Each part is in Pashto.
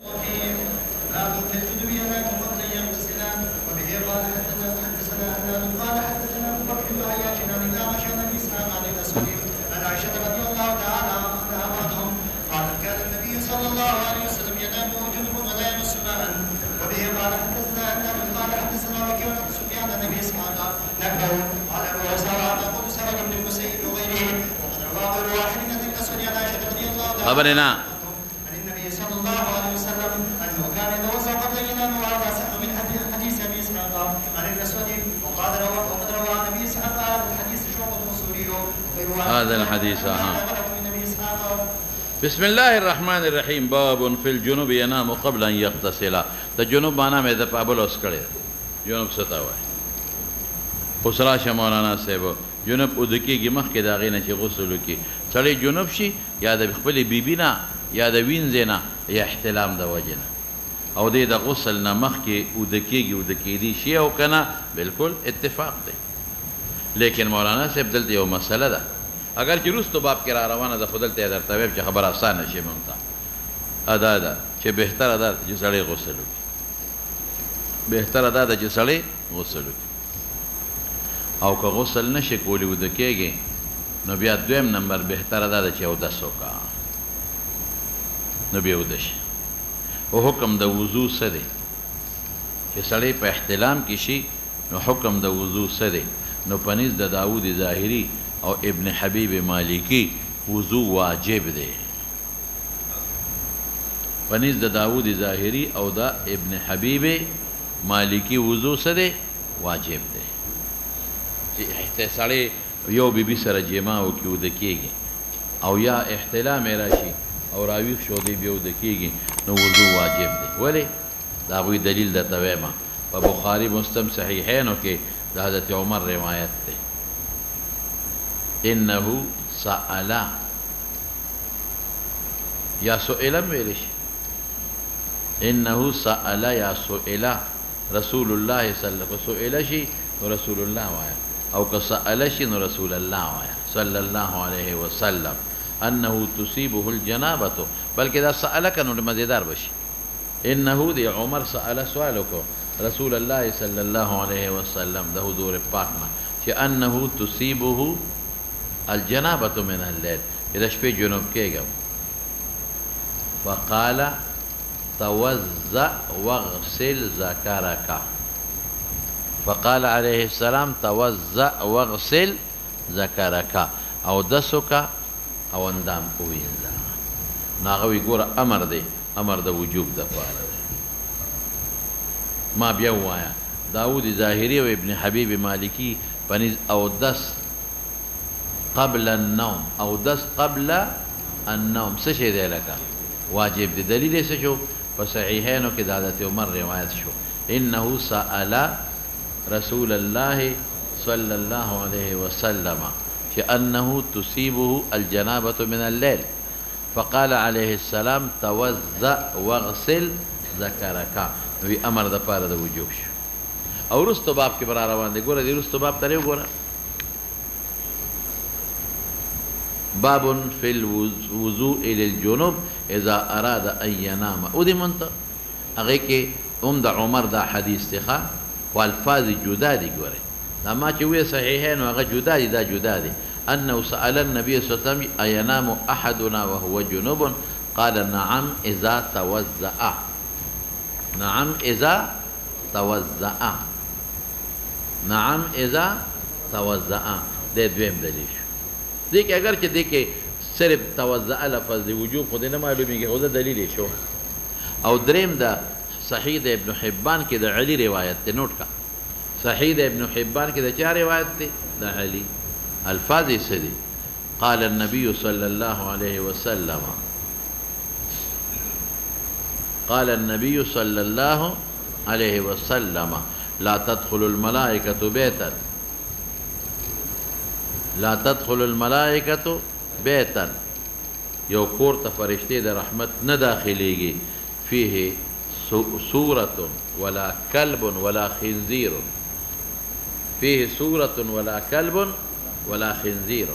باب في الجنوب ينام قبل ان يغتسلا وبه قال حدثنا هلال قال حدثنا ابو بكر بن عياش عن الاعمش عن ابي اسحاق عن الاسود عن عائشه رضي الله تعالى عنها وعنهم قالت كان النبي صلى الله عليه وسلم ينام جنب ولا يمس ماء وبه قال حدثنا هلال قال حدثنا وكيع بن سفيان عن ابي اسحاق نحوه قال ابو اسحاق تقول سرد بن المسيب وغيره وقد روى غير واحد من الاسود عن عائشه رضي الله تعالى خبرنا عن النبي صلى الله عليه وسلم انه كان يتوضا قبل ان ينام وهذا صح من حديث ابي اسحاق عن الاسود وقد روى عن ابي اسحاق هذا الحديث شوق القصوري هذا الحديث بسم الله الرحمن الرحيم باب في الجنوب ينام قبل ان يغتسل ته جنوب معنا مې د پابل اوس کړی جنوب ستا وای خسرا شمولانا صاحب جنوب ودکیږي مخکې د هغې نه چې غسل وکړي سړی جنوب شي یا د خپلې بیبي نه یا د وینځې نه یا احتلام د وجې نه او دې د غسل نه مخکې ودکیږي ودکېدي شي او که نه بلکل اتفاق دی لیکن مولانا صاحب دلته یو مسله ده اگر چې وروستو باب کې را روانه ده خو دلته یې درته وایم چې خبره اسانه شي موږ ته ادا ده چې بهتره ده چې سړی غسل وکړي بهتره دا ده چې سړی غسل وکړي او که غسل نشي کولی وده کېږي نو بیا دویم نمبر بهتره دا ده چې اودس وکړه نو بیا وده شي او حکم د وضو څه دی چې سړی په احتلام کې شي نو حکم د وضو څه دی نو په نزد د داود ظاهري او ابن حبیب مالکی وضو واجب دی په نزد د داود ظاهري او د ابن حبیب مالکی وضو څه دی واجب دی چې سړی یو بیبي سره جما وکړي وده کېږي او یا احتلام یې راشي او راویښ شو دی بیا وده کېږي نو وضو واجب دی ولې د هغوی دلیل درته وایم په بخاري مسلم صحیحینو کې د حضرت عمر روایت دی انه سأل یا سئلم ویلی شي انه سأل یا سئل رسول الله صلی الله سئل شي نو رسول الله وایا او که سأل شي نو رسول الله وایا صلی الله علیه وسلم انه تصيبه الجنابه بلکې دا سأل کنو مزیدار بشي انه دی عمر سأل سوال وکړو رسول الله صلی الله علیه وسلم د حضور پاک نه چې انه تصيبه الجنابه من الليل اذا شپې جنوب کېږم فقال توضأ واغسل ذكرك فقال عليه السلام توضأ واغسل ذكرك او دسك او اندام وینځه ناغوی ګوره امر دی امر د وجوب د پاره دی ما بیا وایا داود ظاهری او ابن حبیب مالکی پنځ او دس قبل النوم او دس قبل النوم څه شی دی لکه واجب دی دلیل یې څه شو په صحیحینو کې د حضرت عمر روایت شو انه سأل رسول الله صلى الله عليه وسلم كأنه تصيبه الجنابة من الليل فقال عليه السلام توضأ واغسل ذكرك وی امر د پاره د وجوب شو او رستو باب کې برا روان دي ګوره دې رستو باب ته وګوره باب في الوضوء للجنوب اذا اراد ان ينام او دې منت هغه کې د عمر دا حدیث ته والفاظ جدا دي ګوره دا ما چې وی صحیحین هغه جدا دي دا جدا دي انه سأل النبي صلى الله عليه وسلم اينام احدنا وهو جنوب قال نعم اذا توضأ نعم اذا توضأ نعم اذا توضأ دې دویم دلیل شو دې کې اگر چې دې کې صرف توضأ لفظ دی وجوب خو دې نه معلومیږي خو دا دلیل شو او دریم دا صحیح د ابن حبان کې د علی روایت ته نوٹ کا صحیح د ابن حبان کې د چا روایت ته د علی الفاظ یې څه دي قال النبي صلى الله عليه وسلم قال النبي صلى الله عليه وسلم لا تدخل الملائكة بيتا لا تدخل الملائكة بيتا یو کور ته فرشتې د رحمت نه داخليږي فيه سورة ولا كلب ولا خنزير فيه سورة ولا كلب ولا خنزير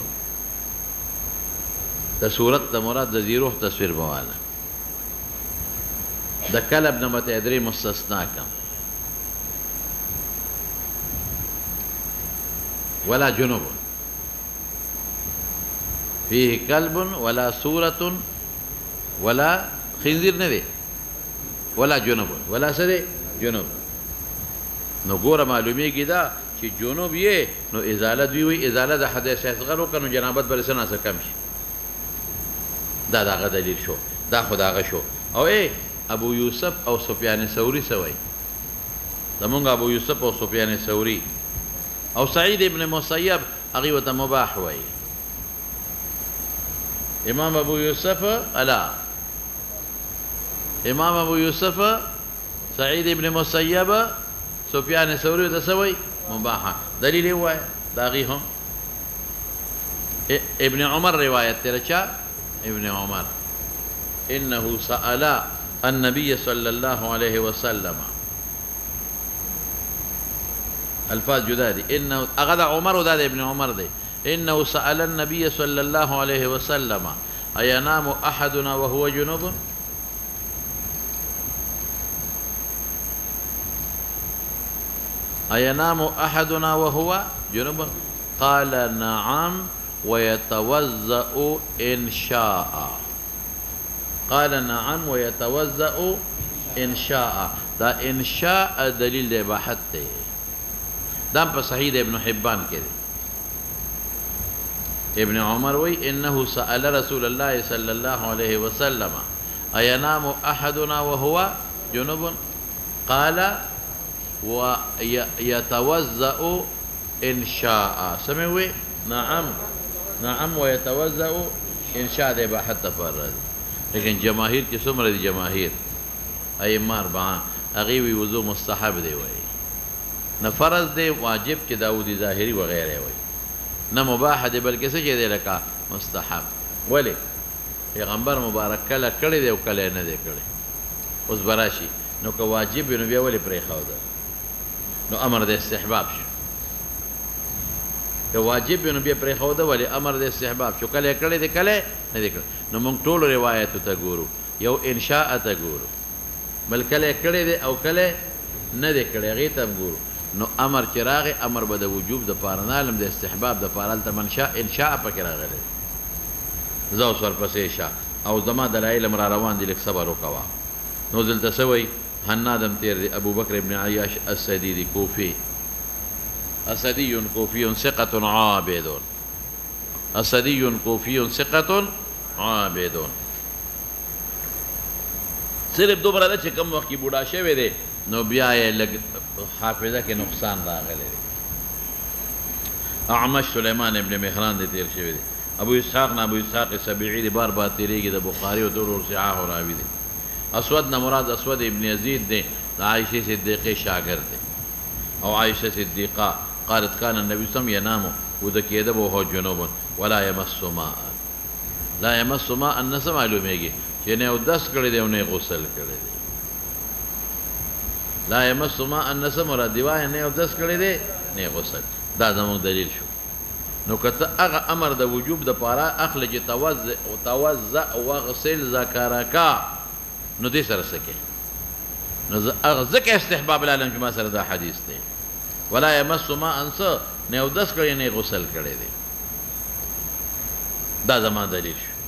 د صورت د مراد د زیروح تصویر بواله د کلب نه مته درې مستثنا کم ولا جنوب فيه كلب ولا سورة ولا خنزير نه دی ولا جنوب ولا سره جنوب نو ګوره معلومیږي دا چې جنوب یې نو ازاله دوی وي ازاله د حدث اصغر وکړو نو جنابت بل څه نه کم شي دا دغه دلیل شو دا خداغه شو او ابو یوسف او سفیان ثوری سوی زمونږ ابو یوسف او سفیان ثوری او سعید ابن مسیب هغه وته مباح وای امام ابو یوسف الا امام ابو یوسف سعید ابن مسیب سفیان ثوری وته سوی مباح دلیل هو داغي هم ابن عمر روایت ترچا ابن عمر انه سأل النبي صلى الله عليه وسلم الفاظ جدا دي انه اغدا عمر ودا ابن عمر دي انه سأل النبي صلى الله عليه وسلم اينام احدنا وهو جنوب اينام احدنا وهو جنوب قال نعم ويتوضأ ان شاء قال نعم ويتوضأ ان شاء دا ان شاء دلیل دی اباحت دی دام په صحیح ابن حبان کې دی ابن عمر وی انه سأل رسول الله صلى الله عليه وسلم اينام احدنا وهو جنوب قال ويتوضأ ان شاء سمعوا نعم نعم ويتوضأ ان شاء دی اباحت تفرد لیکن جماهیر کې څومره دي جماهیر ائمه اربعه هغه وی وضو مستحب دی وای نه فرض دی واجب کې داودی ظاهری و غیره وای نه مباح دی بلکې څه دی لکه مستحب ولی پیغمبر مبارک کله کړی دی او کله نه دی کړی اوس براشي نو که واجب نو بیا ولی پرې خاو ده نو امر د استحباب شو که واجب نو بیا پرې خاو ده ولی امر د استحباب شو کله کړی دی کله نه دی کړی نو موږ ټول روایت ته ګورو یو انشاء ته ګورو بل کله کړی دی او کله نه دی کړی هغې ته هم ګورو نو امر چې راغی امر به د وجوب د پاره نه علم د استحباب د پاره هلته منشاء انشاء پکې راغلی زه اوس ورپسې شه او زما دلایل هم را روان دي لږ صبر وکوه نو دلته څه وایي حناد هم تېر دی ابو بکر ابن عیاش السدي کوفي اسدي کوفي ثقة عابد اسدي کوفي ثقة عابد صرف دومره ده چې کوم وخت کې بوډا شوی دی نو بیا یې لږ حافظه کې نقصان راغلی دی اعمش سلیمان ابن مهران دی تیر شوی دی ابو اسحاق نه ابو اسحاق سبیعی دی بار بار تیریږي د بخاري او ټول صحاح راوي دی اسود نه مراد اسود ابن یزید دی د عائشه صدیقه شاګرد دی او عائشه صدیقه قالت كان النبي صلى الله عليه وسلم ينام وده کېده به هو جنوب ولا يمس ماء لا يمس ماء الناس معلومیږي چې نه اودس کړی دی او نه غسل کړی دی لا يمس ماء الناس مراد دی وای نه اودس کړی دی نه غسل دا زموږ دلیل شو نو کته هغه امر د وجوب د پاره اخل چې توضع واغسل ذکرکا نو دې سره سکه نو هغه ذکر استحباب العالم چې ما سره دا حدیث دی ولا يمس ماء انس نه اودس کړی نه غسل کړی دی دا زما دلیل شو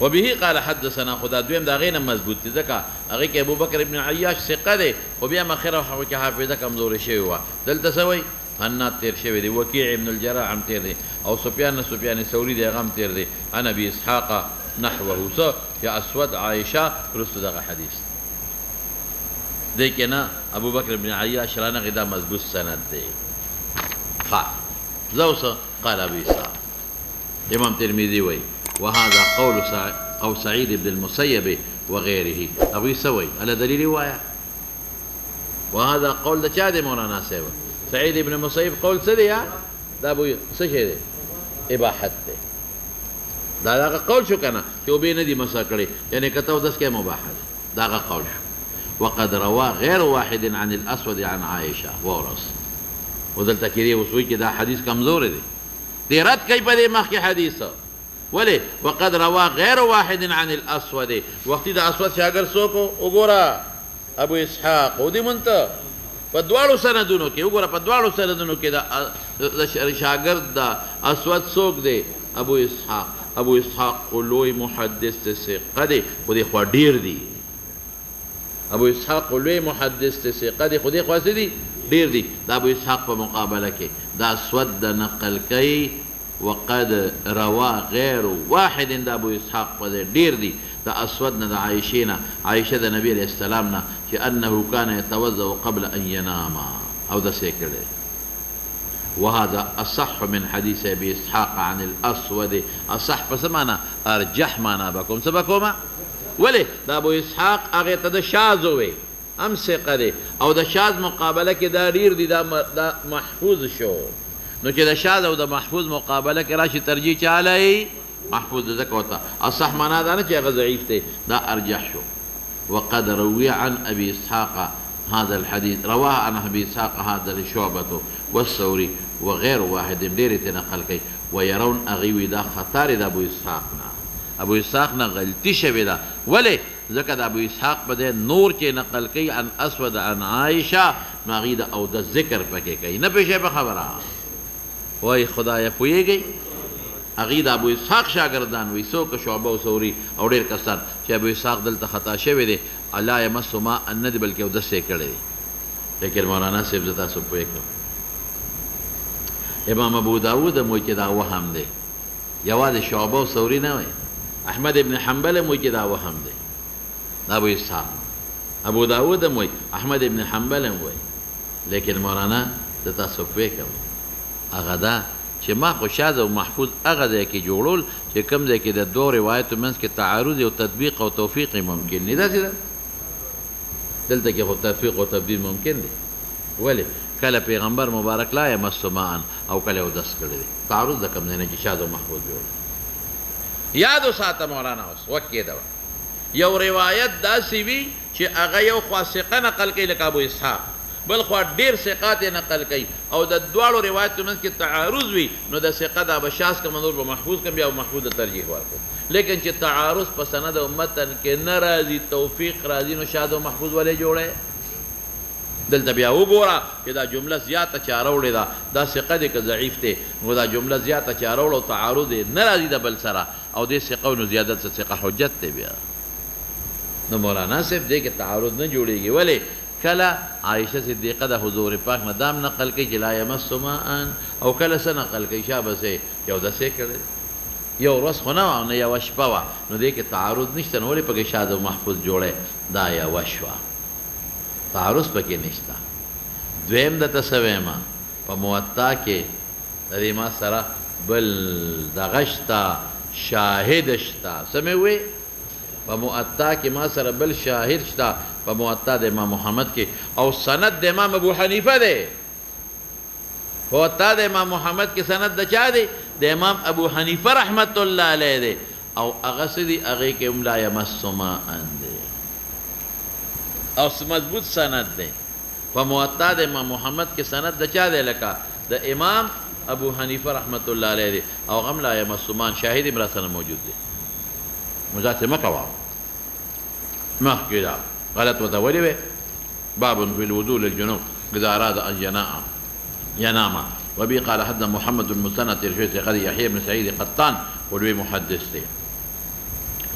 وبه قال حدثنا خدا دویم دا غینه مضبوط دي ځکه هغه کې ابو بکر ابن عیاش ثقه دی خو بیا مخره هغه کې حافظه کمزوري شوی و دلته سوی حناد تیر شوی دی وکیع ابن الجراح هم تیر دی او سفیان ثوری دی هغه هم تیر دی انا ابي اسحاق نحوه سو یا اسود عائشه رسول دغه حدیث دی کنه ابو بکر ابن عیاش رانه غدا مضبوط سند دی ها زوس قال ابي اسحاق امام ترمذي وی وهذا قول سعيد بن المسيب وغيره ابي سوي على دليل روايه وهذا قول ده چا دي مولانا صاحب سعيد بن المسيب قول سريا دا ابو سشي اباحت ده دا قول شو کنه چې به نه دي مسا کړي یعنی کته داس کې مباح دا قول شو وقد روى غير واحد عن الاسود عن عائشه ورس ودلته کې وسوي کې دا حدیث کمزور دی دې رد کوي په دې مخکې حدیث ولی وقد روا غیر واحد عن الاسود وقتی د اسود شاګر څوک وګوره ابو اسحاق او دې مونته په دواړو سندونو کې وګوره په دواړو سندونو کې د شاګرد د اسود څوک دی ابو اسحاق لوی محدث ثقه دی خو دې خوا ډیر دی ابو اسحاق لوی محدث ثقه دی خو دې خوا څه دی ډیر دی د ابو اسحاق په مقابله کې د اسود د نقل کوي وقد روا غیر واحد د ابو اسحاق په ډیر دی د اسود نه د عائشه د نبی علیہ السلام نه چې انه كان يتوضا قبل ان ينام او د سیکړه وهذا اصح من حديث ابي اسحاق عن الاسود اصح پس معنا ارجح معنا بكم سبكما ولي د ابو اسحاق هغه ته د شاذ وي ام ثقه دی او د شاذ مقابله کې دا ډیر دی دا محفوظ شو نو چې د شاذ او د محفوظ مقابله کې راشي ترجیح چاله محفوظ ذکر وتا اصح معنا دا نه چې هغه ضعیف دی دا ارجح شو وقد روي عن ابي اسحاق هذا الحديث رواه عن ابي اسحاق هذا لشعبة والثوري وغير واحد ډېر تنقل کوي ويرون اغيوي دا خطر د ابو اسحاق نه غلطي شوې ده ولې ځکه د ابو اسحاق په نور چې نقل کوي عن اسود عن عائشه نو د او د ذکر پکې کوي نه پېښه په خبره وای خدای پويږي هغه د ابو اسحاق شاګردان وي څوک شعبه او ثوري او ډېر کسان چې ابو اسحاق دلته خطا شوی دی الله يمس ما ان دي بلکې او د څه کړی لیکن مولانا صاحب زتا سو پوي امام ابو داود مو کې دا وهم دی یوازې شعبه او ثوري نه وي احمد ابن حنبل مو کې دا وهم دی ابو اسحاق ابو داود مو احمد ابن حنبل مو لیکن مولانا زتا سو پوي هغه دا چې ما خو شاذ او محفوظ هغه ځای کې جوړول چې کوم ځای کې د دوه روایتو منځ کې تعارض او تطبیق او توفیق ممکن نه ده دلته کې خو تطبیق او تبدیل ممکن دی ولی کله پیغمبر مبارک لا یمس ماء او کله ودس کړی تعارض د کوم نه چې شاذ او محفوظ جوړ یاد وساته مولانا اوس وکې دا یو روایت داسې وي چې هغه یو خاصقه نقل کوي لکه ابو اسحاق بل خو ډیر ثقات نقل کوي او د دواړو روایتو منځ کې تعارض وي نو د ثقه د بشاس کوم نور به محفوظ کوم یا محفوظ ترجیح ورکړي لیکن چې تعارض په سند او متن کې ناراضي توفیق راځي نو شاذ او محفوظ ولې جوړه دلته بیا وګوره چې دا جمله زیاته چاروړې ده دا ثقه دې که ضعیف دی نو دا جمله زیاته چاروړ او تعارض ناراضي د بل سره او دې ثقه نو زیادت ثقه حجت دی بیا نو مولانا صاحب دې کې تعارض نه جوړيږي ولې کله عائشه صدیقه د حضور پاک نه دام نقل کوي چې لا یمس ماء او کله څه نقل کوي شابه سه یو د څه کړي یو ورځ خو نه نه یو شپه وه نو دې کې تعارض نشته نو ولې پکې شاذ او محفوظ جوړی دا یوه شوه تعارض پکې نشته دویم درته څه ویمه په موطا کې د دې ما سره بل دغه شته شاهد شته څه مې وی په موطا کې ما سره بل شاهد شته په موطا د امام محمد کې او سند د امام ابو حنیفه دی موطا د امام محمد کې سند د چا دی د امام ابو حنیفه رحمت الله علیه دی او هغه څه دی هغې کې هم لا یمس ماء دی او مضبوط سند دی په موطا د امام محمد کې سند د چا دی لکه د امام ابو حنیفه رحمت الله علیه دی او هغه هم لا یمس ماء شاهد هم راسره موجود دی مجاته مه کوه مخکې دا غلط ورته ولې وې باب في الوضوء للجنوب اذا اراد ان ينام وبه قال حدثنا محمد المثنى ترشيد قال يحيى بن سعيد قطان ولوي محدث دي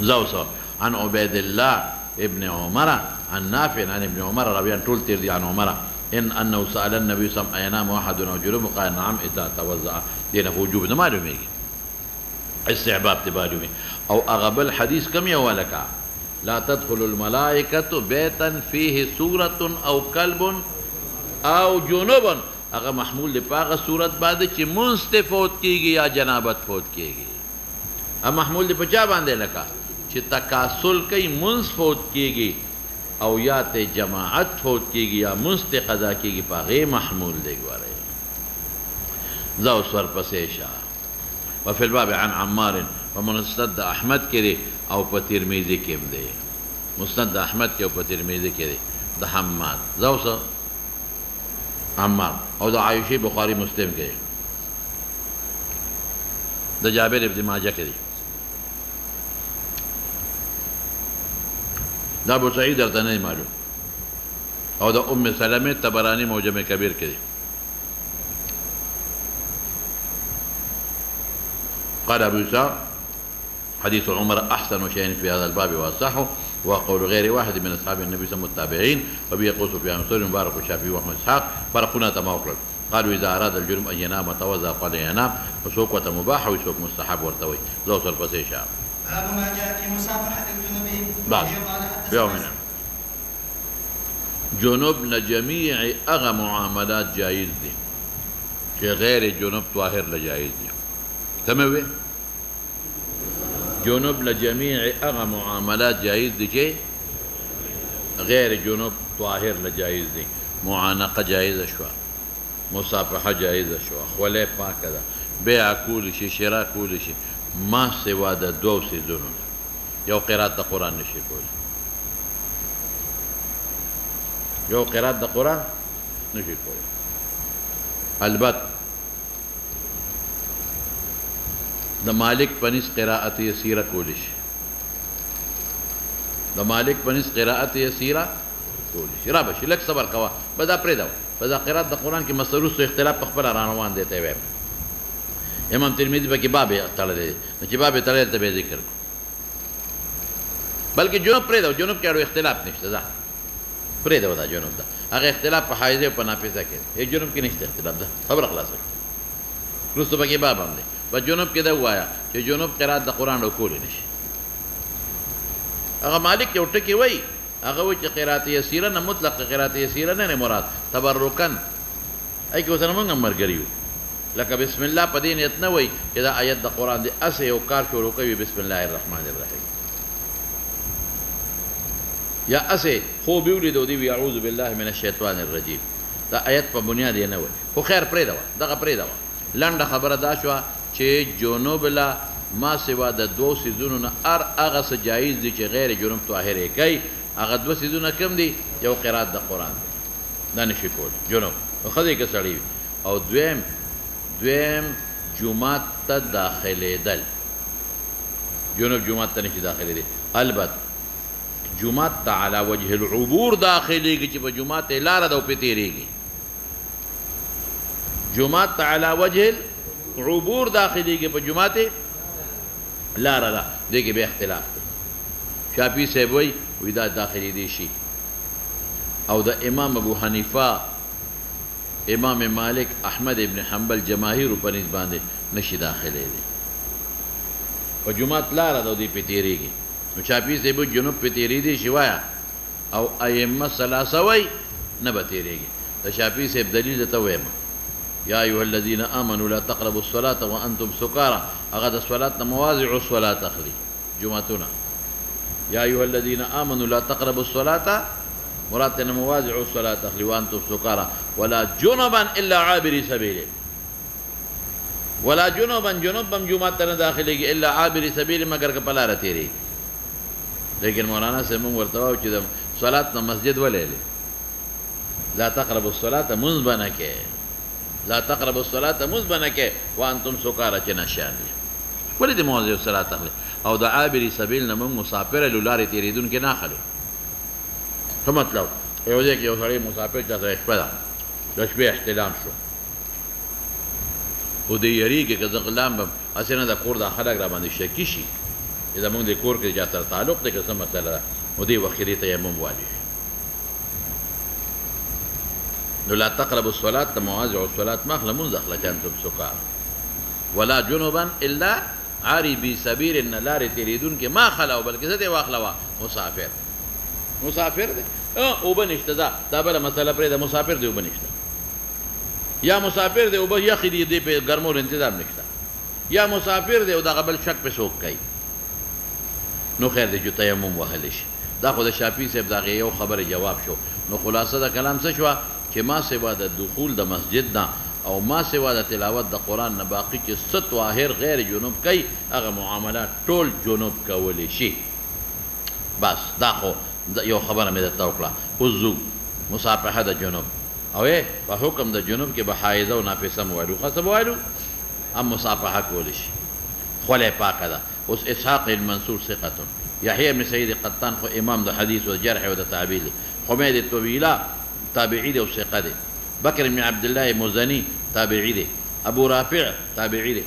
زوسو عن عبيد الله ابن عمر عن نافع عن ابن عمر رضي الله عنه تردي عن عمر ان انه سال النبي صلى الله عليه وسلم اينام واحد او جنوب قال نعم اذا توضا دينه وجوب ما معلومه استحباب تبادمي او اغبل حديث كم يولك لا تدخل الملائكة بيتا فيه سورة او كلب او جنوب اغا محمول لپاغه صورت باندې چې منست فوت کیږي یا جنابت فوت کیږي ا محمول دی پچا باندې لکه چې تکاسل کوي منست فوت کیږي او یا ته جماعت فوت کیږي یا منست قضا کیږي پاغه محمول دی ګوره ذو سر پسیشا وفي الباب عن عمار ومسند احمد کې او په ترمذی کې دی مسند احمد کې او په ترمذی کې دی د حماد ذو عمار او د عائشه بخاری مسلم کې د جابر ابن ماجه کې دی دا ابو سعید درته نه معلوم او د ام سلمه طبرانی موجم کبیر کې قال ابو اسحاق حديث عمر احسن شيء في هذا الباب واصحه وقول غير واحد من اصحاب النبي صلى الله عليه وسلم التابعين وبه يقول سفيان الثوري مبارك والشافعي واحمد اسحاق فرقنا تماوكل قالوا اذا اراد الجرم ان ينام توضا قال ينام وسوق مباح وسوق مستحب ورتوي لو صرف شيء باب ما جاء في مصافحة الجنوب بعد يومنا جنوب جميع اغا معاملات جائز دي غير جنوب طاهر لجائز دي تمام جنوب لجميع اغا معاملات جائز دي چه غير جنوب طاهر لجائز دي معانقه جائزه شو مصافحه جائزه شو خولې پاکه ده بيع کول شي شراء کول شي ما سوا د دوه سيزونو یو قرات د قران نشي کول یو قرات د قران نشي کول البته د مالک پنځ قرات یسیره کول شي د مالک پنځ قرات یسیره کول شي را بشي لک صبر کوا بدا پرې دا بدا قرات د قران کې مسروس اختلاف په خبر روان دي ته ویم امام ترمذی په کې باب تړل دي چې باب تړل ته به ذکر بلکې جنوب پرې دا جنوب کې اړو اختلاف نشته دا پرې دا جنوب دا هغه اختلاف په حایزه او په نافذه کې یو جنوب کې نشته اختلاف دا خبر خلاصه رسو په کې باب هم دي په جنوب کې دا وایا چې جنوب قرات د قران وکول نشي هغه مالک یو ټکی وای هغه و چې قرات یسیره نه مطلق قرات یسیره نه مراد تبرکن ای کو سره موږ مرګریو لکه بسم الله په دې نیت نه وای چې دا آیت د قران دی اسه یو کار شروع کوي بسم الله الرحمن الرحیم یا اسه خو بیولې دوی وی اعوذ بالله من الشیطان الرجیم دا آیت په بنیاد یې نه وای خو خیر پرې دا دغه پرې دا لنډه خبره دا شو چې جنوب لا ما سوا د دوه سيزونو نه هغه څه جایز دي چې غیر جنوب طاهر کوي هغه دوه سيزونه کم دي یو قرات د قران دا نشي کول جنوب خدای کې سړی او دویم جمعات ته داخلي دل جنوب جمعات ته نشي داخلي دي البته جمعات ته على وجه العبور داخلي کې چې په جمعات لار د په تیریږي جمعات ته على وجه عبور داخلي کې په جمعات لار ده دې کې به اختلاف دی شافعي صاحب وایي دا داخلي دي شي او د امام ابو حنیفه امام مالک احمد ابن حنبل جماهیر په نسبت باندې نشي داخلي دي په جمعات لار ده دې په تیریږي نو شافعي صاحب جنوب په تیری دي شوایا او ائمه ثلاثه وایي نه به تیریږي د شافعي صاحب دلیل ته وایم يا أيها الذين آمنوا لا تقربوا الصلاة وأنتم سكارى أغاد الصلاة مواضع الصلاة أخلي جمعتنا يا أيها الذين آمنوا لا تقربوا الصلاة مراتنا مواضع الصلاة أخلي وأنتم سكارى ولا جنبا إلا عابر سبيل ولا جنبا جمعتنا داخلي إلا عابر سبيل مگر كپلا رتيري لیکن مولانا سے من ورتواو چې صلاة مسجد ولې لا تقربوا الصلاة منذ لا تقربوا الصلاة مزبنك وانتم سكارى نشان ولدي مواضيع الصلاة تخلي او دا عابري سبيلنا من مسافر لولاري تريدون كي ناخلي ثم مطلب يوزيك يوصلي مسافر جاتا يشبه دا احتلام شو ودي يريكي كزغلام بم اسينا دا كور دا خلق را باندې شکی شي اذا مونږ د کور کې جاتا تعلق دې قسم مسله ودي وخيري تيمم والي لا تقربوا الصلاة مواضع الصلاة مخلا منزخلة كنتم سكارى ولا جنبا إلا عاربي سبيل إن لار تريدون كي ما خلوا بل كذا واخلوا مسافر ده وبنشت دا بلا مسألة بريدة مسافر ده وبنشت يا مسافر ده وب يا خدي دي په ګرمو انتظام نشتا يا مسافر ده ودا قبل شک په سوق کوي نو خیر دې جو تیمم وهل شي دا خو د شافعي صاحب دا یو خبره جواب شو نو خلاصه دا کلام څه شو چې ما سوا د دخول د مسجد نه او ما سوا د تلاوت د قران نه باقي چې ست واهر غیر جنوب کوي هغه معاملات ټول جنوب کولی شي بس دا خو یو خبره مې درته وکړه وضو مصافحه د جنوب او په حکم د جنوب کې به حایضه او نافسه موالو خاصه موالو هم مصافحه کولی شي خولې پاکه ده اوس اسحاق المنصور ثقه يحيى بن سعيد قطان خو امام د حديث او جرح او د تعبير حميد الطويلة تابعي دي او ثقه دي بكر بن عبد الله مزني تابعي دي ابو رافع تابعي دي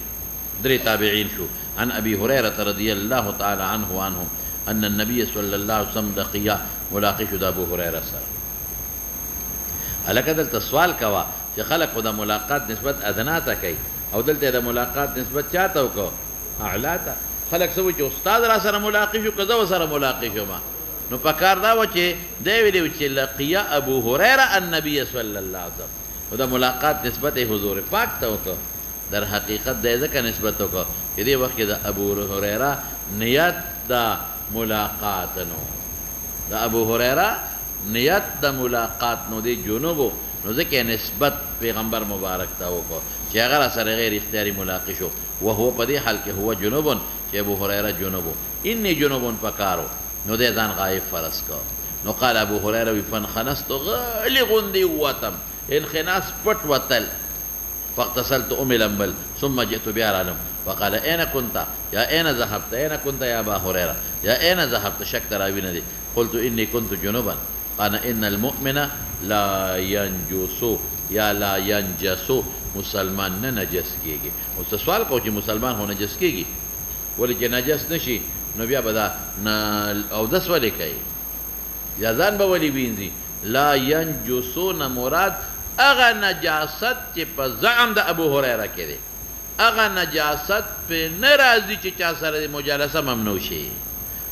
دري تابعين شو عن ابي هريره رضي الله تعالى عنه وعنهم ان النبي صلى الله عليه وسلم لقيا ملاقي شو ابو هريره سره الکه دلته سوال کوا چې خلق د ملاقات نسبت ادنا ته کوي او دلته د ملاقات نسبت چاته وکړو اعلی ته خلق سوي چې استاد را سره ملاقات شو کزه سره ملاقات شو ما نو پکار دا و چې دی ویلو چې لقیا ابو هريره النبي صلى الله عليه وسلم او د ملاقات نسبت حضور پاک ته وکړو در حقیقت د ځکه نسبت وکړو چې دی وخت د ابو هريره نیت د ملاقات نو د ابو هريره نیت د ملاقات نو دی جنوبو نو ځکه نسبت پیغمبر مبارک ته وکړو چې هغه سره غیر اختیاري ملاقات شو وهو په دې حال کې هو جنوبون چې ابو هريره جنوبو اني جنوبون پکارو نو دې ځان غایب فرض کو نو قال ابو هريره فانخنست غلی غندي وتم انخناس پټ وتل فاغتسلت لمبل ثم جئت بعرالم فقال اين كنت يا اين ذهبت اين كنت يا ابا هريره يا اين ذهبت شك تراوين دي قلت اني كنت جنوبا قال ان المؤمن لا ينجس یا لا ینجسو مسلمان نه نجس کیږي او سوال کو چې مسلمان هو نجس کیږي ولې چې نجس نشي نو بیا به دا او داس ولې کوي یا ځان به ولې وینځي لا ینجسون مراد اغه نجاست چې په زعم د ابو هريره کې دی اغه نجاست په ناراضي چې چا سره مجالسه ممنوع شي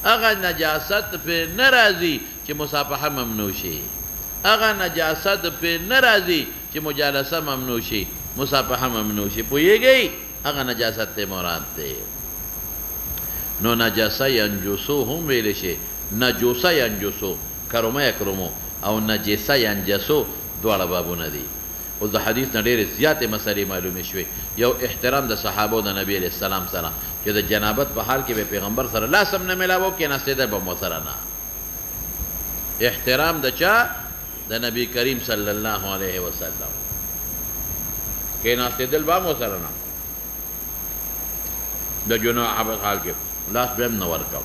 اغه نجاست په ناراضي چې مصافحه ممنوع شي اغه نجاست په ناراضي چې مجالسه ممنوع شي مصافحه ممنوع شي پويږي اغه نجاست ته مراد دی نو نجاسه ینجسو هم ویل شي نجوسه ینجسو کرمه یکرمو او نجسه ینجسو دواړه بابونه دي او د حدیث نه ډېرې زیاتې مسلې معلومې شوې یو احترام د صحابو د نبی علیه السلام سره چې د جنابت په حال کې به پیغمبر سره لاس هم نه میلاوه کېناستېدل به مو سره نه احترام د چا د نبی کریم صلی الله علیه وسلم کېناستېدل به مو سره نه د جناب په حال کې لاس به هم نه ورکاو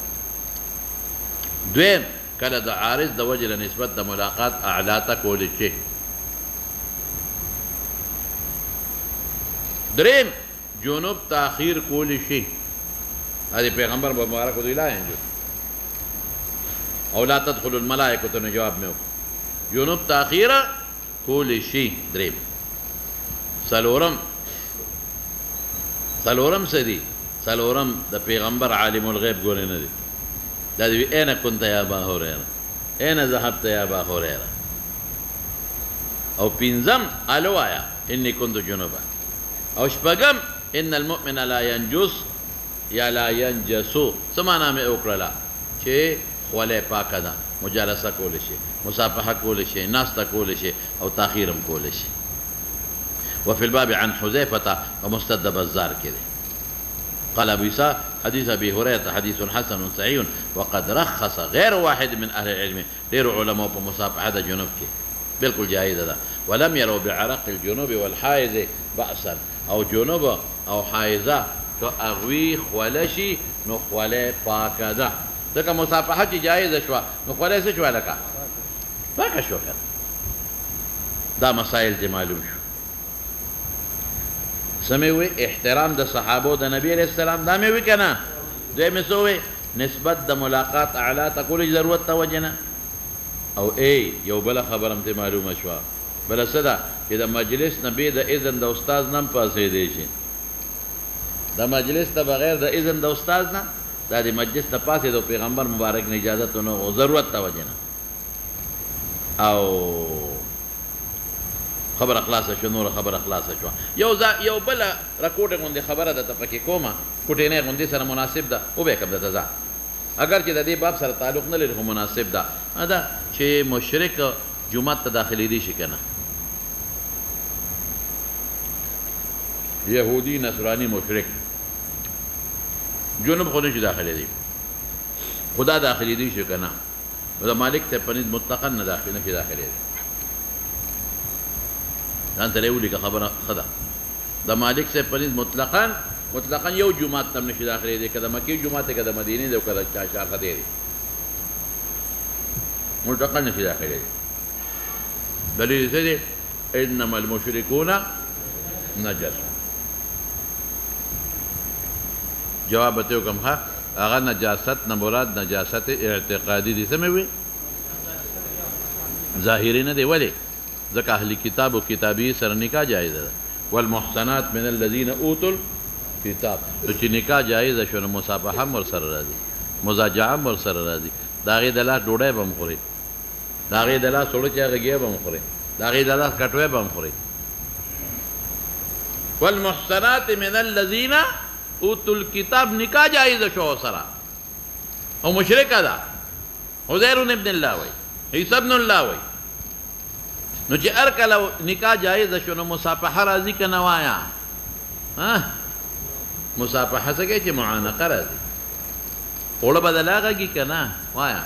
دویم کله د عارض د وجه نسبت د ملاقات اعلی ته کولی شي دریم جنوب تاخیر کولی شي هذه پیغمبر مبارک دی لا انجو او لا تدخل الملائکه ته جواب مې جنوب تاخیر کولی شي دریم سلورم سدي سلورم د پیغمبر عالم الغیب ګورې نه دي دا دی اين كنت يا ابا هريره اين ذهبت يا ابا هريره او پنځم الوایا اني كنت جنوبا او شپږم ان المؤمن لا ينجس یا لا ينجسو سمانا مې وکړه چې خوله پاکه ده مجالسه کول شي مصافحه کول شي ناسته کول شي او تاخيرم کول شي وفي الباب عن حذيفه ومستد بزار كده قال ابو عيسى حديث ابي هريره حديث حسن صحيح وقد رخص غير واحد من اهل العلم غير علماء في مصافحه الجنوب كي بالكل جائز ده ولم يروا بعرق الجنوب والحائز بأسا او جنوب او حائزه تو اغوي خولشي نو خوله پاکه ده ځکه مصافحه چې جایز شوه نو خوله څه شوه لکه پاکه شوه دا مسائل دې معلوم شو سموي احترام د صحابو د نبی علیہ السلام دا مې وی کنه دوی مې سوې نسبت د ملاقات اعلی ته کولې ضرورت توجنه او یو بل خبرم ته معلومه شوه بل صدا چې د مجلس نبی د اذن د استاد نم پاسې دی شي د مجلس ته بغیر د اذن د استاد نه دا د مجلس ته پاسې د پیغمبر مبارک نه اجازه ته نو ضرورت توجنه او خبر اخلاص شو نور خبر اخلاص شو یو بل رکوټ غوندي خبره د تپکې کومه کوټې نه غوندي سره مناسب ده او به کبه ده اگر چې د دې باب سره تعلق نه لري خو مناسب ده دا چې مشرک جمعه ته داخلي دي شي کنه يهودي نصراني مشرک جنوب خو نشي داخلي دي خدا داخلي دي شي کنه دا مالک ته پنځ مطلقاً نه داخلي دي ځان ته ویلي که خبره ښه ده د مالک صاحب پنځ مطلقاً مطلقا یو جماعت تم نشي داخلېدی که د مکې جماعت دی که د مدینې دی او که د چارخطې دی مطلقا نشي داخلېدی دلیل څه دی انما المشركون نجس جواب به ته وکړم ښه هغه نجاست نه مراد نجاست اعتقادي دي څه مې وي ظاهري نه دی ولې ځکه اهلي کتاب او کتابي سره نکاح جایزه ده والمحسنات من الذين اوتوا الكتاب نو چې نکاح جایزه شو نو مصافحه هم ورسره راځي مزاجعه هم ورسره راځي د هغې د لاس ډوډۍ به هم خوري د هغې د لاس اوړه چې هغه ګۍ به هم خوري د هغې د لاس کټوۍ به هم خوري والمحسنات من الذين اوتوا الكتاب نکاح جایزه شو سره او مشرکه ده عزیر ابن الله وی عیسی ابن الله وی نو چې هر کله نکاح جایزه شو نو مصافحه راځي که نه وایه مصافحه څه کوي چې معانقه راځي اوړه به د لا غږي که نه وایه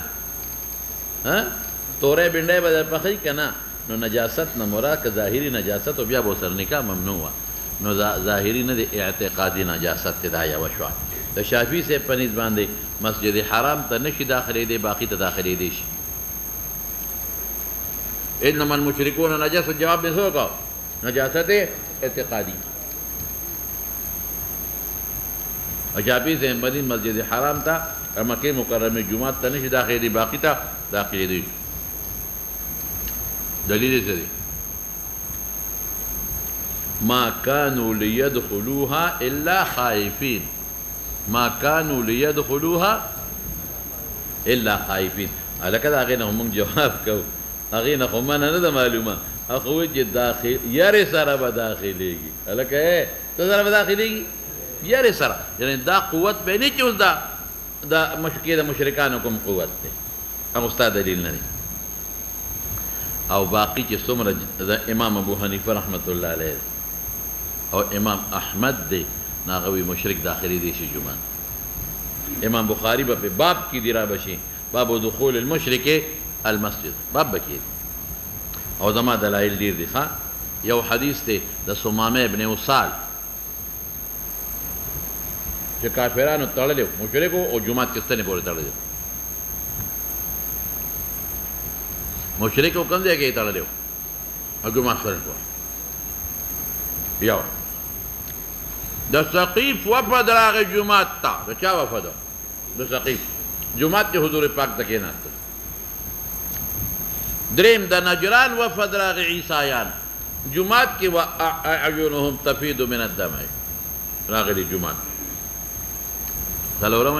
تورې بنډۍ به در پخوي که نه نو نجاست نه مراد که ظاهري نجاست و بیا به ورسره نکاح ممنوع وه نو ظاهري نه دی اعتقادي نجاست دی دا یوه شوه د شافعي صاحب په نیز باندې مسجد حرام ته نشي داخلېدی باقي ته داخلېدی شي انما المشركون نجس جواب میں سو کا نجاست اعتقادی اجابی سے مدین مسجد حرام تھا اور مکہ مکرمہ جمعہ تا نہیں داخلی باقی تھا داخلی دی دلیل سے دی ما كانوا ليدخلوها الا خائفين ما كانوا ليدخلوها الا خائفين على كذا غينا هم جواب کو هغې نه خو منه نه ده معلومه هغه وایي چې یارې سره به داخلېږي هلکه څه سره به داخلېږي یارې سره یعنې دا قوت به نه چې اوس د مشکې د مشرکانو کوم قوت دی هغه ستا دلیل نه دی او باقي چې څومره د امام ابو حنیفه رحمت الله علیه او امام احمد دی نو هغه وایي مشرک داخلېدی شي جومات امام بخاري به په باب کې دی را بشي باب دخول المشرک المسجد باب بکی او زما دلائل دیر دی خواه یو حدیث دی د سمامه ابن وصال چې کافرانو تړلیو مشرکو او جماعت کستنې پورې تړلیو مشرکو کم دی کې تړلیو او جماعت سره پورې یو د ثقیف وفد راغی جماعت ته د چا وفد د ثقیف جماعت کې حضور پاک ته کېناست دریم د نجران وفد راغی عیسایان جماعت کې و اعینهم تفیض من الدمع راغلی جماعت څلورم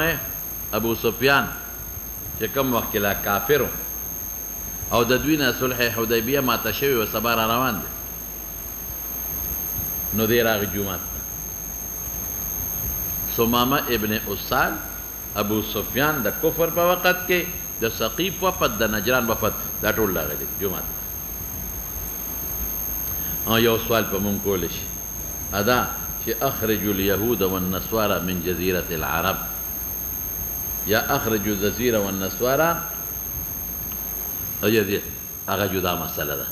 ابو سفیان چې کوم وخت کې لا کافر او د دوی نه صلح حدیبیه ماته شوې و سبا را روان دی نو دی راغی جماعت سمامه ابن اسال ابو سفیان د کفر په وخت کې د ثقیف وفد د نجران وفد دا ټول راغلي جمعه یو سوال په مونږ کولی شي ادا چې اخرجوا اليهود والنصارى من جزيره العرب یا اخرجوا الجزيره والنصارى هغه جدا مسله ده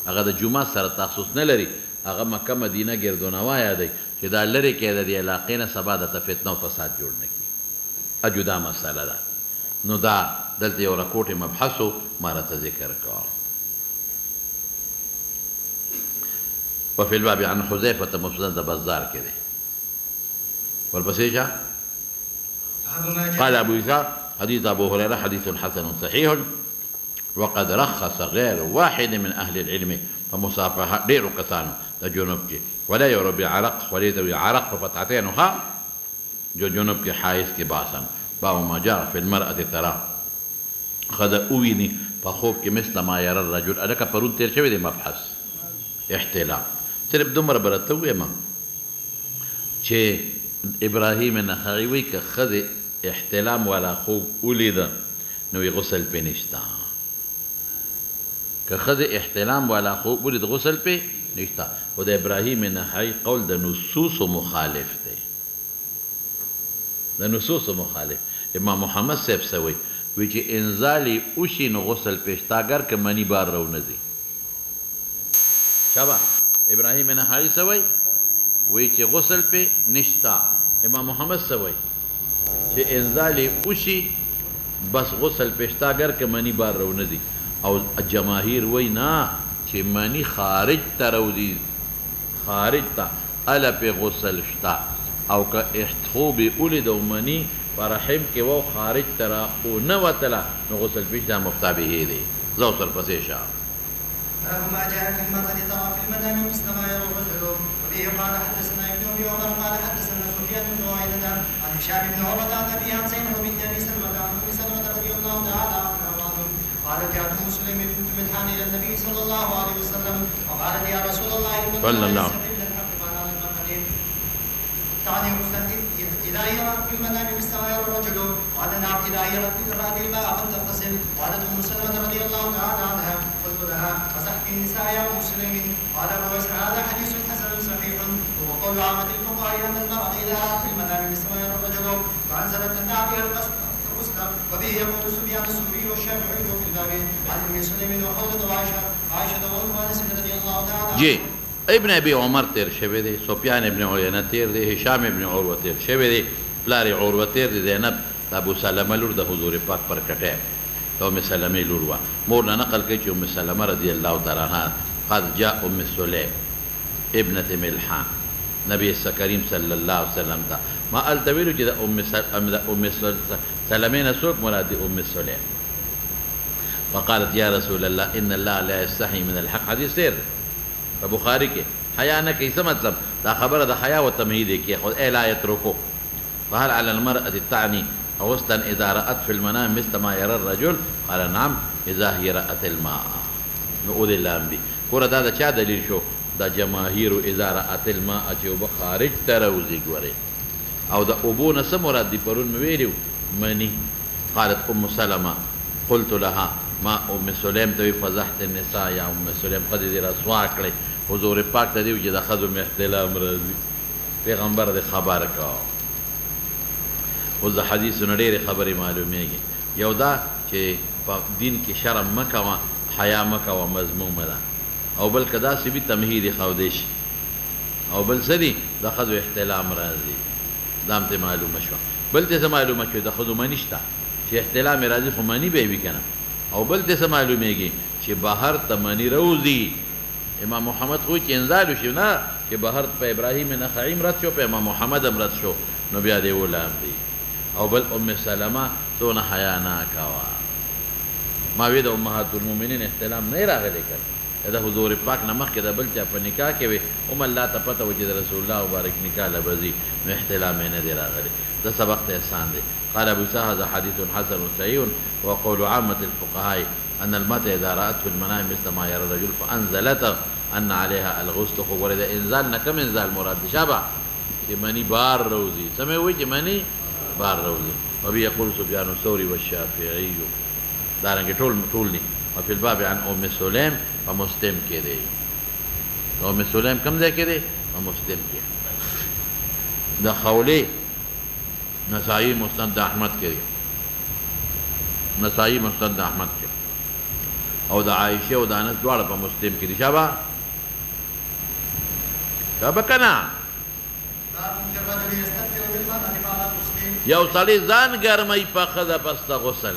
هغه د جمعه سره تخصص نه لري هغه مکه مدینه ګردونوایه دی چې دا لرې کې د دې علاقې نه سبا د فتنه او فساد جوړ نه کړي جدا مسله ده نو دا دلته یو راکوټې مبحثو ما راته ذکر کوه وفي الباب عن حذيفة مسند بزار کې دی ورپسې څه قال ابو اسحاق حديث ابو هريره حديث حسن صحيح وقد رخص غير واحد من اهل العلم فمصافحه ډېرو کسانو د جنوب کې ولا يرى بعرق وليس عرق ففتحتينها جو جنوب کې حایز کې باسن باو ما جاء في المرأة ترى خد اوینی په خوب کې مثل ما يرى الرجل الکه پرون تیر شوی دی مبحث احتلام صرف دومره برته وایم چې ابراهیم نخعی وی که خد احتلام والا خوب ولید نو غسل پې نشته که خد احتلام والا خوب ولید غسل پې نشته او د ابراهیم نخعی قول د نصوص مخالف دی د نصوص مخالف امام محمد صاحب سوی وی چې انزالی اوشي نو غسل پېشته اگر که منی بار رو نه ځي شابه ابراهیم نخعی سوی وی چې غسل پې نشتا امام محمد څه وایي چې انزال یې وشي بس غسل پېشتا اگر که منی بار رونه دي او جماهیر وایي نه چې منی خارج ته روځي خارج ته اله پې غسل شته او که خوب یې ولید او منی په رحم کې و خارج ته را ونه وتله نو غسل پېش دا مفتابهې دی زه اوس ورپسې شه باب ما جاء في المرأة ترى في المنام مثل ما يرى الرجل وبه قال حدثنا ابن ابي عمر قال حدثنا سفيان بن عيينة عن هشام بن عروة عن ابي عن زينب بنت ابي سلمة عن ام سلمة رضي الله تعالى عنها قالت جاءت ام سليم بنت ملحان الى النبي صلى الله عليه وسلم وقالت يا رسول الله صلى الله تعني إذا يرى في المنام مثل ما يرى الرجل قال نعم إذا يرى في الرأد الماء فلتغتسل قالت أم سلمة رضي الله تعالى عنها قلت لها فسحت النساء يا أم سليم قال أبو عيسى هذا حديث حسن صحيح وهو قول عامة الفقهاء أن المرأة إذا رأت في المنام مثل ما يرى الرجل فأنزلت تمنع بها الغسل وبه يقول سفيان الثوري والشافعي في الباب عن ام سليم وخولة وعائشة وأم أنس رضي الله تعالى عنها ابن ابي عمر تیر شوی دی سفیان ابن عیینه تیر دی هشام ابن عروه تیر شوی دی پلار عروه تیر دی زینب د ابو سلمه لور د حضور پاک پر کټه د ام سلمه لور وا مور نه نقل کوي چې ام سلمه رضی الله تعالی عنها قد جاء ام سلیم ابنه ملحان نبی کریم صلی الله علیه وسلم ته ما التویلو چې د ام سلمه نه څوک مراد ام سلیم فقالت يا رسول الله ان الله لا يستحي من الحق حدیث تیر بخاری کې حیا نه کوي څه مطلب دا خبره د حیا او تمهید کې خو لا يتركو فهل على المرأة تعني اوسطا اذا رأت في المنام مثل ما يرى الرجل قال نعم اذا هي رأت الماء نقول اللام دي ګوره دا د چا دلیل شو دا جماهیر اذا رأت الماء چې وب خارج ته راوځي ګوره او د اوبو نه څه مراد دي پرون مې ویلو منی قالت ام سلمة قلت لها ما ام سلیم ته فزحت النساء یا ام سلیم قد دې رسوا کړې حضور پاک ته دی چې د ښځو مې احتلام راځي پیغمبر دې خبر کا اوس د حدیثونو ډېرې خبرې معلومیږي یو دا چې په دین کې شرم مه کوه حیا مه کوه مذمومه ده او بل که داسې وي تمهید ښودی شي او بل څه دي د ښځو احتلام راځي دا هم ته معلومه شوه بل ته څه معلومه شوه د ښځو مني شته چې احتلام یې راځي خو مني به یې وي که نه او بل ته څه معلومیږي چې بهر ته مني روځي امام محمد خو چې انزال وشي نه چې بهر په ابراهیم نخعیم رد شو په امام محمد هم رد شو نو بیا دې ولامدي او بل ام سلمه دونه حیا نه کوه ما وی د امهات المؤمنین احتلام نه راغلی کړ د حضور پاک نه مخکې د بل چا په نکاح کې وي هم الله ته پته و چې د رسول الله مبارک نکاح له بځي نو احتلام یې نه دی راغلی دا سبق ته احسان دی قال ابو سعد هذا حديث حسن صحيح وقول عامة الفقهاء أن المرأة إذا رأت في المنام مثل ما يرى الرجل فأنزلت أن عليها الغسل ورد إنزال كم إنزال مراد شابه مني بار روزي سمعوا مني بار روزي وبي يقول سفيان الثوري والشافعي دارنګ ټول دي وفي الباب عن ام سليم ومسلم كده ام سليم كم ځای کې دی ومسلم کې د خولي نسائی مستند احمد کې نسائی مستند احمد کې او د عائشه او د انس دواړه په مسلم کې دي شابه کنه یو سړی ځان ګرمۍ په ښځه پسته غسل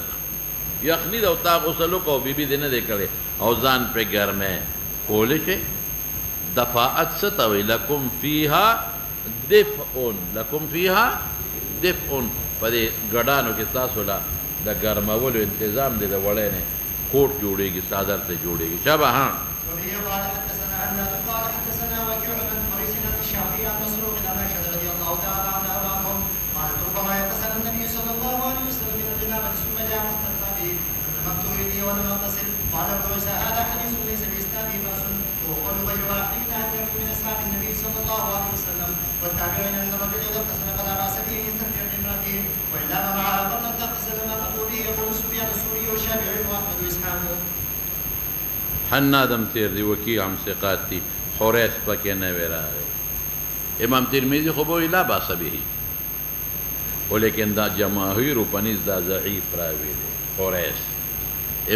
یخني ده او تا غسل وکړو بیبي دې نه دی کړی او ځان پرې ګرمې کولی شي دفاعت څه ته وایي لکم فیها دفعون په دې ګډانو کې تاسو له د ګرمولو انتظام دی د وړی نه کوټ جوړېږي څادر ته جوړېږي شابه ها ولم يغتسل قال ابو عيسى هذا حديث ليس باسناده باس وقول غير واحد من اهل من اصحاب النبي صلى الله عليه وسلم والتابعين ان الرجل اذا اغتسل فلا باس به ان يستغفر لامراته والا ما معها فلن تغتسل ما قالوا به يقول سفيان الثوري والشافعي واحمد واسحاق حنادم تیر دی وکیع هم ثقات دي حریث پکې نه وی راغی امام ترمذی خو به لا باس به ولیکن دا جماهیر په نس دا ضعیف راوی دی حریث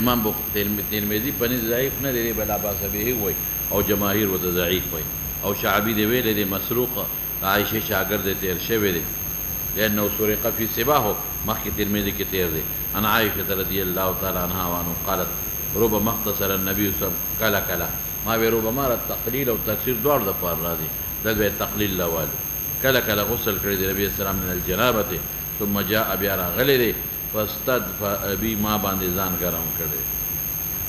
امام ترمذی په نس ضعیف نه دی بلا باس به وای او جماهیر وته ضعیف وای او شعبي دی ویلې دی مسروق عائشه شاګرد تیر شوی دی لانه سرق في سباه مخکې ترمذي کې تیر دی انا عائشه رضی الله تعالی عنها وانه قالت ربما اختصر النبي صلى الله عليه وسلم کلا کلا ما به ربما التقليل او تفسير دوړ د پار راځي د تقلیل لوال کلا کلا غسل کړی دی نبی اسلام من الجنابه ثم جاء بیا راغلی دی فاستدفأ بي ما باندې ځان ګرم کړی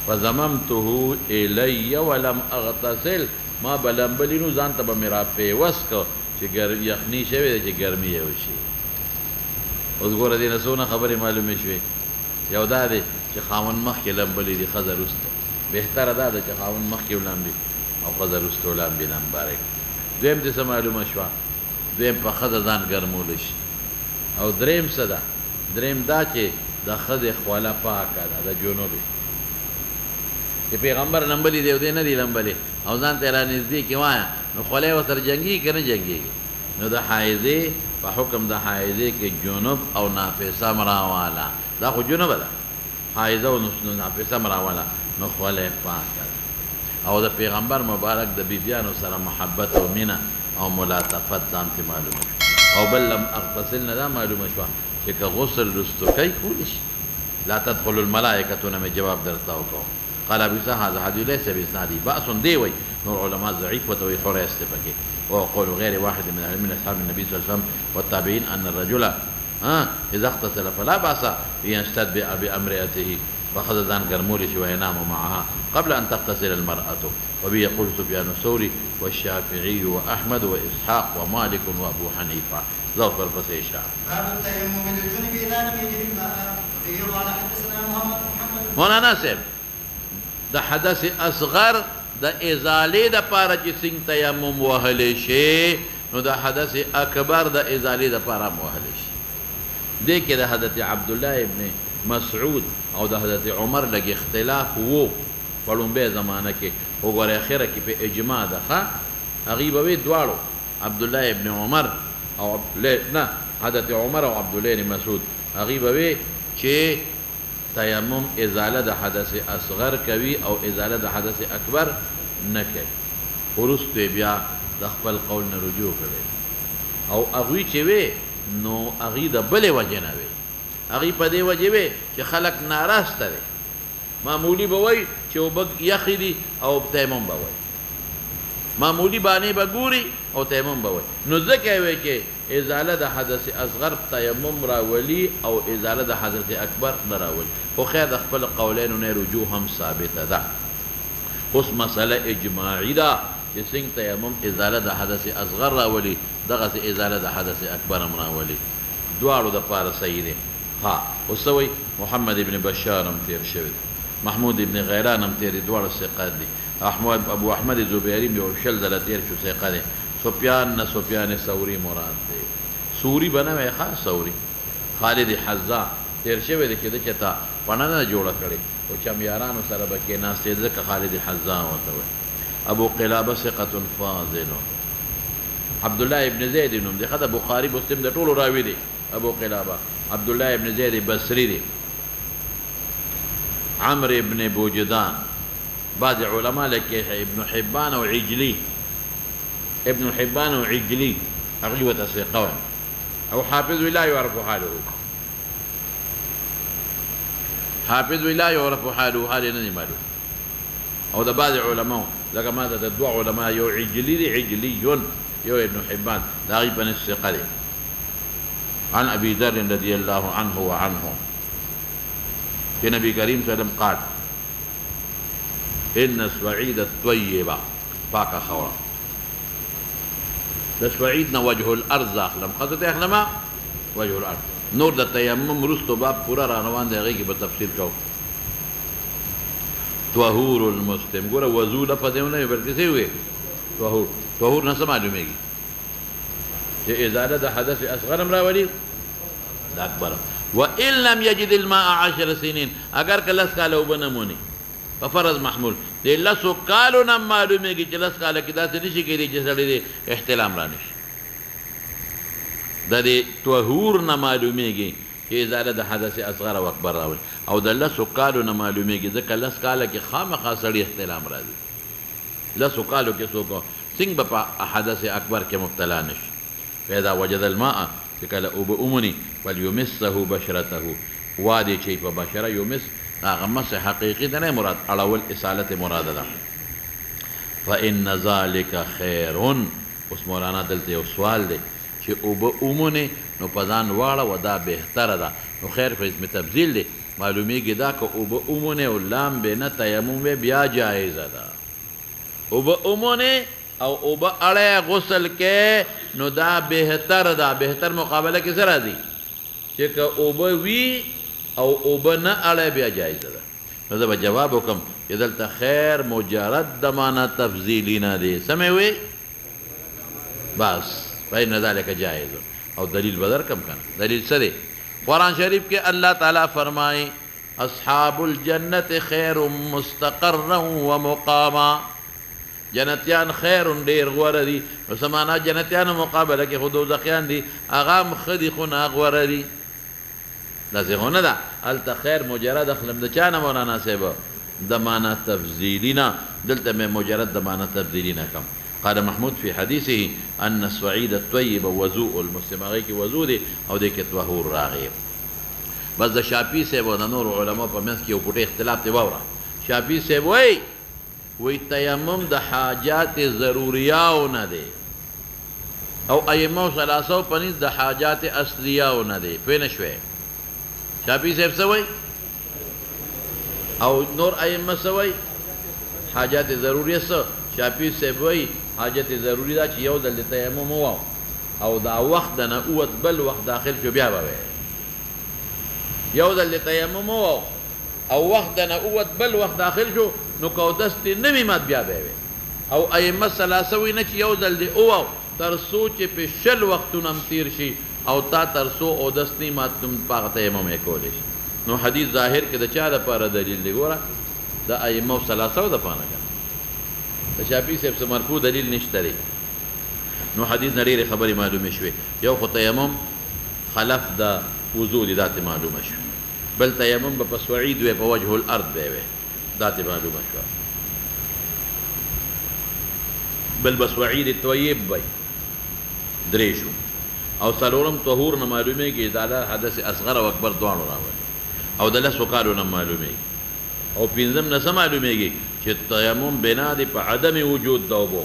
فضممته الی ولم اغتسل ما بلمبلینو ځان ته به مې را پیوس کو چې یخني شوی دی چې ګرمي یې وشي اوس ګوره دې نه څونه خبرې معلومې شوې یو دا دی چې خاوند مخکې لمبلې دي ښځه وروسته بهتره دا ده چې خاوند مخکې ولامبي او ښځه وروسته ولامبي نمبارک دویم دې څه معلومه شوه دویم په ښځه ځان ګرمولی شي او دریم څه ده دریم دا چې د ښځې خوله پاکه ده د جنوبې چې پیغمبر لمبلي دی او دی نه دی لمبلي او ځان ته یې رانږدې کړي وایه نو خوله یې ورسره جنګېږي که نه جنګېږي نو د حایضې په حکم د حایضې کې جنوب او نافسه مراواله دا خو جنوبه ده حایضه او نافسه مراواله نو خوله یې پاکه ده او د پیغمبر مبارک د بیبیانو سره محبت او مینه او ملاطفت ځان ته معلومه شوه او بل لم اغتسل نه دا معلومه شوه چې که غسل رستو کوي کولی شي لا تدخل الملائکة نه مې جواب درته وکړو قال ابو اسحاق هذا حديث ليس باسناده باس دی وی نور علماء ضعيف وتوي حريص پکې وقول غير واحد من اصحاب النبي صلى الله عليه وسلم والتابعين ان الرجل اذا اغتسل فلا باس يستدبئ بامرأته فاخذ ذان قرمول وينام معها قبل ان تغتسل المرأة وبه يقول سفيان الثوري والشافعي واحمد واسحاق ومالك وابو حنيفه ذوق الفسيشة باب التيمم للجنب اذا لم يجد الماء وفيه قال حدثنا محمد مولانا صاحب د حدث اصغر د ازالې د پاره چې څنګه تیمم وهلی شي نو د حدث اکبر د ازالې د پاره وهلی شي دې کې د حضرت عبد الله ابن مسعود او د حضرت عمر لږ اختلاف وو په لومبه زمانه کې وګوره اخره کې په اجماع ده هغه به دواړو عبد الله ابن عمر او نه حضرت عمر او عبد الله بن مسعود هغه به چې تیمم ازاله د حدث اصغر کوي او ازاله د حدث اکبر نه کوي ورسته بیا د خپل قول نه رجوع کړي او هغه چې وي نو هغه د بلې وجه نه وي هغه په دې وجه وي چې خلک ناراسته دي معمولی به وای چې وبګ یخي دي او تیمم به وای معمولی باندې به ګوري او تیمم به وای نو ځکه وي چې ازاله د حدث اصغر تیمم راولي او ازاله د حدث اکبر نه راولي خو خیر د خپل قولینو نه رجوع هم ثابته ده اوس مسله اجماعي ده چې څنګه تیمم ازاله د حدث اصغر راولي دغه ازاله د حدث اکبر هم راولي دواړو د پاره صحیح دي ها اوس وی محمد ابن بشار هم تیر شوی محمود ابن غیلان هم تیر دواړو ثقات دي ابو احمد زبیری به شل دل تیر شو ثقه دي سفیان ثوری مراد دی سوری بنوي خاص ثوری خالد حذا تیر شوی دی چې د چتا پنانه جوړه کړي او چمیارانو سره به کې ناس دې ځکه خالد حذا وته وي ابو قلابه ثقه فاضل عبد الله ابن زید نوم دی خدای بخاری مسلم د ټولو راوی دی ابو قلابه عبد الله ابن زید بصری دی عمرو ابن بوجدان بعض علماء لك ابن حبان وعجلي ابن حبان وعجلي أغلبة الثقة أو حافظ لا يعرف حاله حافظ لا يعرف حاله حاله نني ماله أو ده بعض علماء لك ماذا تدعو علماء يو عجلي يو ابن حبان لا غيبا الثقة عن أبي ذر رضي الله عنه وعنه في نبي كريم صلى الله عليه وسلم قال إن الصعيد الطيبة باقى خورا الصعيدنا وجه الأرض أخلم خاصة أخلما وجه الأرض نور دا تيمم رستو باب پورا رانوان دے غيكي بتفسير كو طهور المسلم گورا وضو لفظ ہونا ہے بلکہ ہوئے طهور نہ سمجھ میں گی کہ ازالہ دا حدث اصغر امراولی دا اکبر وإن لم يجد الماء 10 سنين اگر کلس کالو بنمونی ففرض محمول دے لسو کالو نم معلومے گی چلس کالا کی دا سے نشی کی دی جسڑی دے احتلام رانش دا دے طهور نہ معلومے گی کہ ازالہ دا حدث اصغر و اکبر راول او دا لسو کالو نہ معلومے گی ذکر لس کالا کی خام خاصڑی احتلام را دی لسو کالو کی سوکو څنګه به په حدث اکبر کې مبتلا نشي. فاذا وجد الماء چې کله اوبه وموني فلیمسه بشرته وادي چې په بشره یمس هغه مس حقیقي نه مراد اړول اصالت مراده ده. فإن ذلك خیر. اوس مولانا دلته یو سوال دی چې اوبه ومونی نو په ځان واړه و دا بهتره ده. نو خیر په اسم تبذیل دی معلومیږي دا که اوبه ومونی او لام به نه تیمم به بیا جایزه ده. اوبه ومونی او اوبه اړی غسل کې نو دا بهتر ده. بهتر مقابله کې څه راځي چې که اوبه وي او اوبه نه اړی بیا جایزه ده. نو زه به جواب وکړم چې دلته خیر مجرد د معنا تفضیلي نه دی. څه مې وی بس فإن ذلك جائز. او دلیل به درکړم که نه. دلیل څه دی؟ قرآن شریف کې الله تعالی فرمایي اصحاب الجنة خیر مستقرا و مقاما. جنتیان خیر ډېر غوره دي. نو څه معنا جنتیانو مقابله کې خو دوزخیان دي هغه هم ښه دي خو نه غوره دي. داسې خو نه ده. هلته خیر مجرد اخلم د چا نه مولانا صاحب د معنا تفضیلي نه. دلته مې مجرد د معنا تفضیلي نه کم. قال محمود في حديثه أن الصعيد الطيب وضوء المسلم. هغې کې وضوء دی او دې کې طهور راغی. بس د شافعي صاحب او د نورو علماو په منځ کې یو پوټی اختلاف دی. واوره شافعي صاحب وایي تیمم د حاجات ضروریاو نه دی او ائمه ثلاثو په نزد د حاجات اصلیاو نه دی. پوه نه شوې؟ شافعي صاحب څه وایي او نور ائمه څه وایي؟ حاجات ضروریه څه؟ شافعي صاحب وایي حاجت ضروری ده چې یو ځل د تیمم وواو او دا وخت نه اوت بل وخت داخل شو بیا به یو ځل د تیمم وواو او وخت نه اوت بل وخت داخل شو نو که اودس دې نه وي مات بیا به او ائمه ثلاثه وایي نه چې یو ځل دې وواو تر څو چې په شل وختونه هم تیر شي او تا تر څو اودس نه مات نو په هغه تیمم یې کولی شي. نو حدیث ظاهر کې د چا دپاره دلیل دی؟ ګوره د ائمه ثلاثو دپاره که د شافعي صاحب څه مرفوع دلیل نشته دی. نو حدیث نه ډېرې خبرې معلومې شوې. یو خو تیمم خلف د وضو دی دا ته معلومه شوه. بل تیمم به په صعید وی په وجه الارض به وی دا ته معلومه شوه. بل به صعید طیب وی درې شو. او څلورم طهور نه معلومېږي دا حدث اصغر او اکبر دواړو راولي او د لسو کالو نه معلومېږي. او پنځم نه څه معلومېږي چې تیمم بنا دی په عدم وجود د اوبو.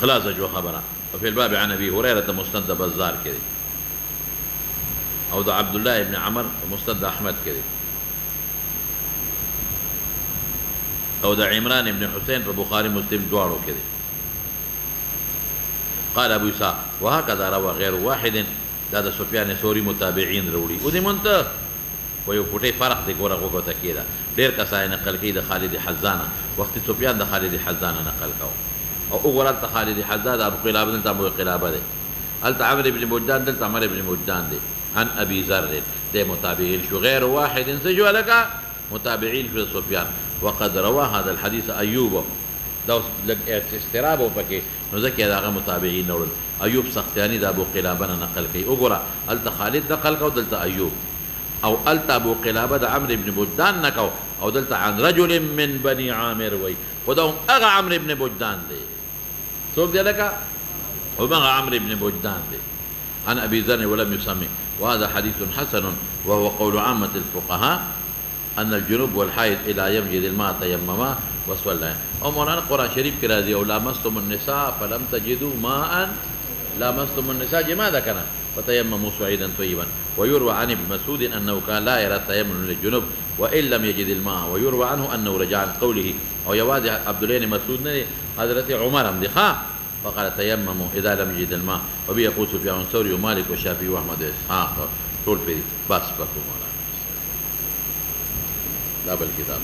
خلاصه جو خبره. وفي الباب عن ابي هريره مستند بزار كده او د عبد الله بن عمر مستند احمد كده او د عمران بن حسين في بخاري مسلم دواړو كده. قال ابو اسحاق وهكذا روى غير واحد. دا د سفیان ثوري متابعین وروړي او دې مونته و یو پټی فرق دی. ګوره وګوته کېده ډېر کسان نقل کوي د خالد حزانه. وختي سفیان د خالد حزانه نقل کوو او وګوره هلته خالد حزان د ابو قلابه دلته ابو قلابه دی. هلته عمرو بن مجدان دلته عمرو بن مجدان دی. عن ابي ذر دی متابعین شو. غیر واحد څه شو هلکه متابعین شو سفیان. وقد روى هذا الحديث ايوب. دا اوس لږ استراب و پکې نو ځکه د هغه متابعین وړل. ایوب سختیاني د ابو قلابه نه نقل کوي. وګوره هلته خالد نقل کو دلته ایوب او هلته ابو قلابه د عمرو بن مجدان نه کو او دلته عن رجل من بني عامر وی خو دا هم هغه عمرو بن مجدان دی. څوک دی لکه همغه عمرو بن مجدان دی. عن ابي ذر ولم يسمي. وهذا حديث حسن وهو قول عامة الفقهاء أن الجنوب والحائض إذا يمجد الماء تيمما وصلى. او مولانا قرآن شریف کې راځي او لامستم النساء فلم تجدوا ماء. لامستم النساء جماعة ده كان فتيمموا صعيدا طيبا. ويروى عن ابن مسعود أنه كان لا يرى التيمم للجنوب وإن لم يجد الماء. ويروى عنه أنه رجع عن قوله او يواد عبد الله بن مسعود نه حضرت عمر هم دي فقال تيمموا إذا لم يجد الماء. وبه يقول سفيان الثوري ومالك والشافعي وأحمد وإسحاق طول في بس بكم مولانا لا بالكتاب